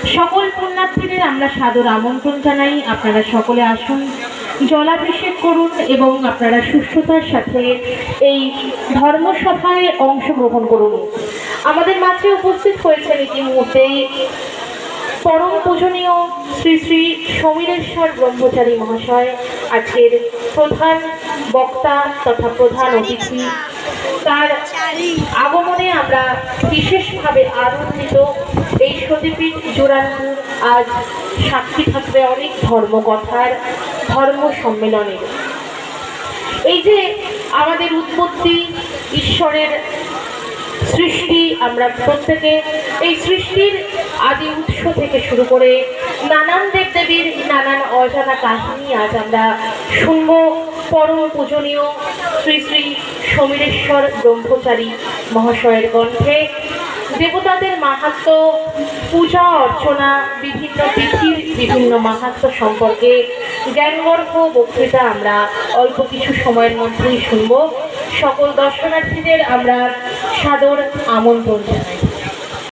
সকল পুণ্যার্থীদের আমরা সাদর আমন্ত্রণ জানাই, আপনারা সকলে আসুন, জলাভিষেক করুন এবং আপনারা সুস্থতার সাথে এই ধর্মসভায় অংশগ্রহণ করুন। আমাদের মাঝে উপস্থিত হয়েছেন ইতিমধ্যেই পরম পূজনীয় শ্রী শ্রী সমীরেশ্বর ব্রহ্মচারী মহাশয়, আজকের প্রধান বক্তা তথা প্রধান অতিথি। তার আগমনে আমরা বিশেষভাবে আনন্দিত। এই সতীপীঠ জোরানপুর আজ সাক্ষী থাকবে অনেক ধর্মকথার, ধর্ম সম্মেলনের। এই যে আমাদের উৎপত্তি, ঈশ্বরের সৃষ্টি, আমরা প্রত্যেকে এই সৃষ্টির আদি উৎস থেকে শুরু করে নানান দেবদেবীর নানান অজানা কাহিনী আজ আমরা শুনব পরম পূজনীয় শ্রী শ্রী সমীরেশ্বর ব্রহ্মচারী মহাশয়ের কণ্ঠে। দেবতাদের মাহাত্ম্য, পূজা অর্চনা, বিভিন্ন তিথির বিভিন্ন মাহাত্ম্য সম্পর্কে জ্ঞানগর্ভ বক্তৃতা আমরা অল্প কিছু সময়ের মধ্যেই শুনব। সকল দর্শনার্থীদের আমরা সাদর আমন্ত্রণ জানাই।